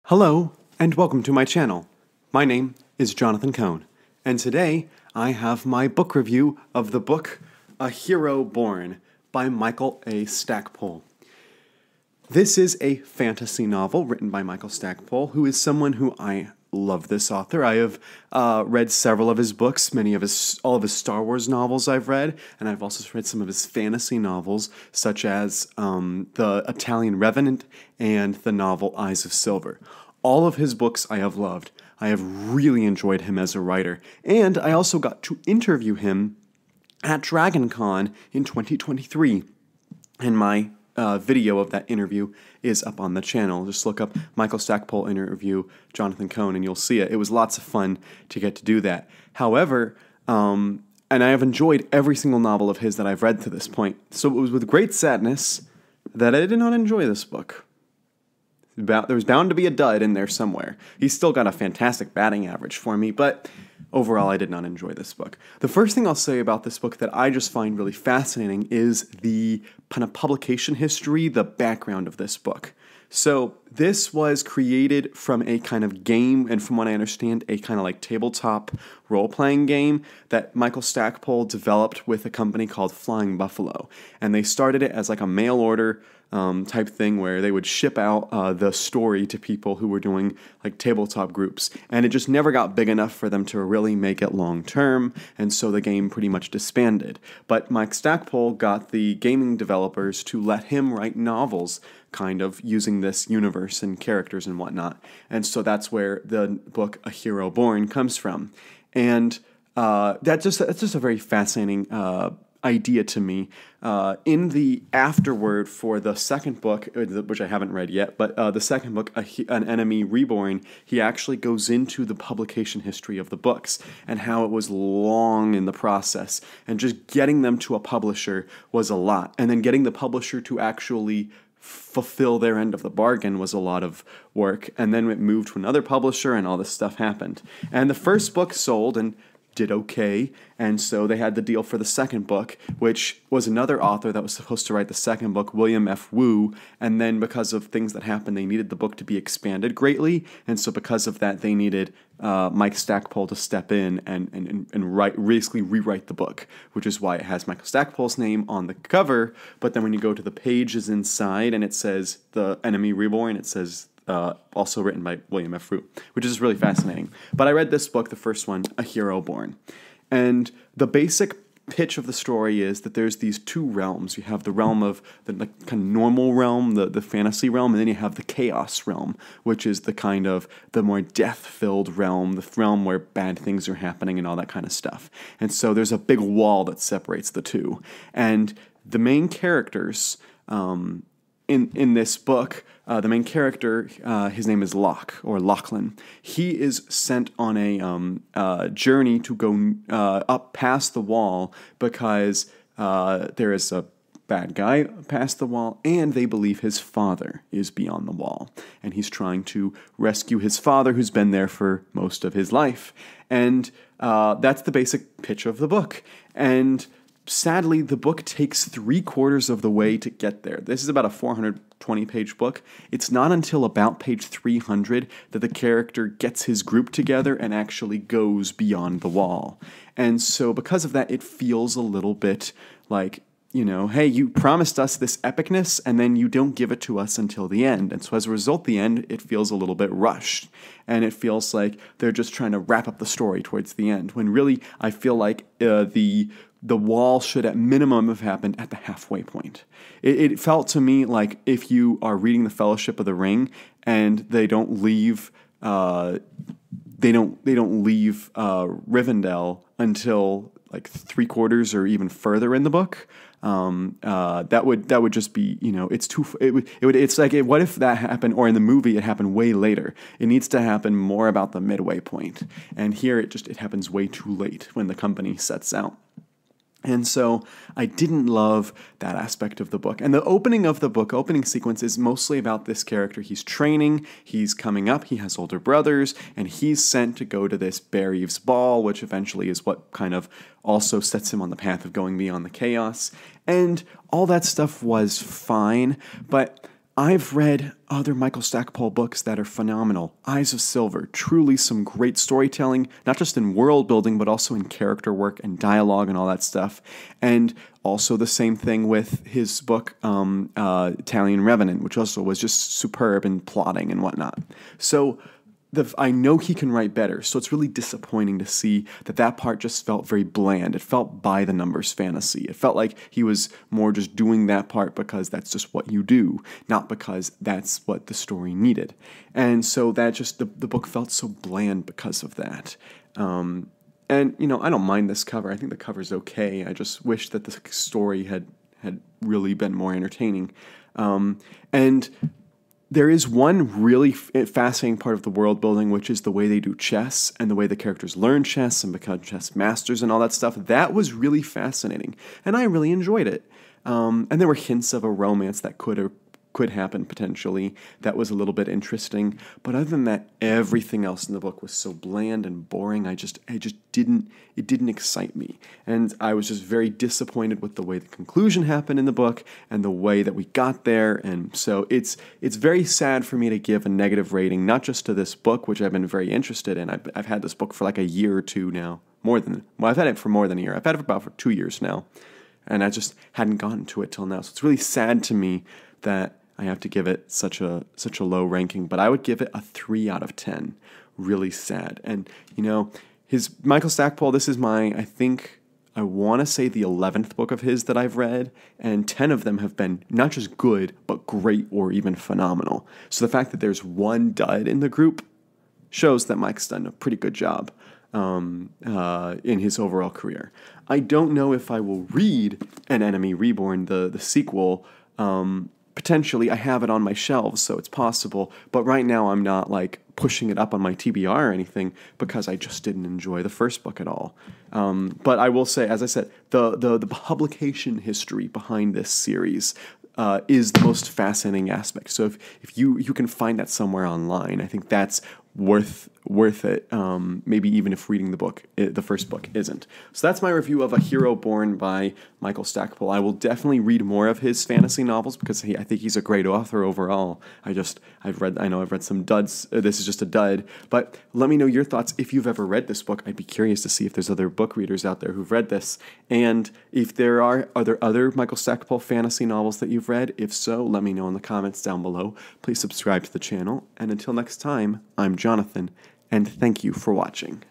Hello, and welcome to my channel. My name is Jonathan Cohn, and today I have my book review of the book A Hero Born by Michael A. Stackpole. This is a fantasy novel written by Michael Stackpole, who is someone who I love this author. I have read several of his books, all of his Star Wars novels I've read, and I've also read some of his fantasy novels, such as The Italian Revenant and the novel Eyes of Silver. All of his books I have loved. I have really enjoyed him as a writer, and I also got to interview him at DragonCon in 2023, and my video of that interview is up on the channel. Just look up Michael Stackpole interview Jonathan Cohn and you'll see it. It was lots of fun to get to do that. However, and I have enjoyed every single novel of his that I've read to this point. So it was with great sadness that I did not enjoy this book. There was bound to be a dud in there somewhere. He's still got a fantastic batting average for me, but overall I did not enjoy this book. The first thing I'll say about this book that I just find really fascinating is the kind of publication history, the background of this book. So this was created from a kind of game, and from what I understand, a kind of like tabletop role-playing game that Michael Stackpole developed with a company called Flying Buffalo. And they started it as like a mail order type thing where they would ship out the story to people who were doing like tabletop groups, and it just never got big enough for them to really make it long term, and so the game pretty much disbanded. But Mike Stackpole got the gaming developers to let him write novels kind of using this universe and characters and whatnot, and so that's where the book A Hero Born comes from. And that's just a very fascinating idea to me. In the afterword for the second book, which I haven't read yet, but the second book, An Enemy Reborn, he actually goes into the publication history of the books and how it was long in the process, and just getting them to a publisher was a lot, and then getting the publisher to actually fulfill their end of the bargain was a lot of work, and then it moved to another publisher and all this stuff happened. And the first book sold and did okay, and so they had the deal for the second book, which was another author that was supposed to write the second book, William F. Wu, and then because of things that happened, they needed the book to be expanded greatly, and so because of that, they needed Mike Stackpole to step in and basically rewrite the book, which is why it has Michael Stackpole's name on the cover, but then when you go to the pages inside and it says The Enemy Reborn, it says also written by William F. Wu, which is really fascinating. But I read this book, the first one, A Hero Born. And the basic pitch of the story is that there's these two realms. You have the realm of the kind of normal realm, the fantasy realm, and then you have the chaos realm, which is the kind of the more death-filled realm, the realm where bad things are happening and all that kind of stuff. And so there's a big wall that separates the two. And the main characters in this book, the main character, his name is Lachlan. He is sent on a journey to go up past the wall because there is a bad guy past the wall, and they believe his father is beyond the wall. And he's trying to rescue his father, who's been there for most of his life. And that's the basic pitch of the book. And sadly, the book takes 3/4 of the way to get there. This is about a 420-page book. It's not until about page 300 that the character gets his group together and actually goes beyond the wall. And so because of that, it feels a little bit like, you know, hey, you promised us this epicness, and then you don't give it to us until the end. And so as a result, the end, it feels a little bit rushed. And it feels like they're just trying to wrap up the story towards the end, when really I feel like the wall should at minimum have happened at the halfway point. It felt to me like if you are reading The Fellowship of the Ring and they don't leave Rivendell until like 3/4 or even further in the book, that would just be, you know, it's like, what if that happened, or in the movie it happened way later. It needs to happen more about the midway point, and here it happens way too late when the company sets out. And so I didn't love that aspect of the book. And the opening of the book, opening sequence, is mostly about this character. He's training, he's coming up, he has older brothers, and he's sent to go to this Bereaves ball, which eventually is what kind of also sets him on the path of going beyond the chaos. And all that stuff was fine, but I've read other Michael Stackpole books that are phenomenal. Eyes of Silver, truly some great storytelling, not just in world building, but also in character work and dialogue and all that stuff. And also the same thing with his book, Italian Revenant, which also was just superb in plotting and whatnot. So I know he can write better, so it's really disappointing to see that part just felt very bland. It felt by the numbers fantasy. It felt like he was more just doing that part because that's just what you do, not because that's what the story needed. And so that just, the book felt so bland because of that. And, you know, I don't mind this cover. I think the cover's okay. I just wish that the story had really been more entertaining. And there is one really fascinating part of the world building, which is the way they do chess and the way the characters learn chess and become chess masters and all that stuff. That was really fascinating, and I really enjoyed it. And there were hints of a romance that could happen potentially. That was a little bit interesting. But other than that, everything else in the book was so bland and boring. It didn't excite me. And I was just very disappointed with the way the conclusion happened in the book and the way that we got there. And so it's very sad for me to give a negative rating, not just to this book, which I've been very interested in. I've had this book for like a year or two now. I've had it for more than a year. I've had it for 2 years now. And I just hadn't gotten to it till now. So it's really sad to me that I have to give it such a low ranking, but I would give it a 3 out of 10. Really sad. And, you know, Michael Stackpole, this is I want to say the 11th book of his that I've read, and 10 of them have been not just good, but great or even phenomenal. So the fact that there's one dud in the group shows that Mike's done a pretty good job in his overall career. I don't know if I will read An Enemy Reborn, the sequel. Potentially, I have it on my shelves, so it's possible. But right now, I'm not like pushing it up on my TBR or anything because I just didn't enjoy the first book at all. But I will say, as I said, the publication history behind this series is the most fascinating aspect. So if you can find that somewhere online, I think that's worth it, maybe even if reading the first book isn't. So that's my review of A Hero Born by Michael Stackpole. I will definitely read more of his fantasy novels because I think he's a great author overall. I know I've read some duds. This is just a dud, but let me know your thoughts if you've ever read this book. I'd be curious to see if there's other book readers out there who've read this, and if there are there other Michael Stackpole fantasy novels that you've read. If so, let me know in the comments down below. Please subscribe to the channel, and until next time, I'm Jonathan, and thank you for watching.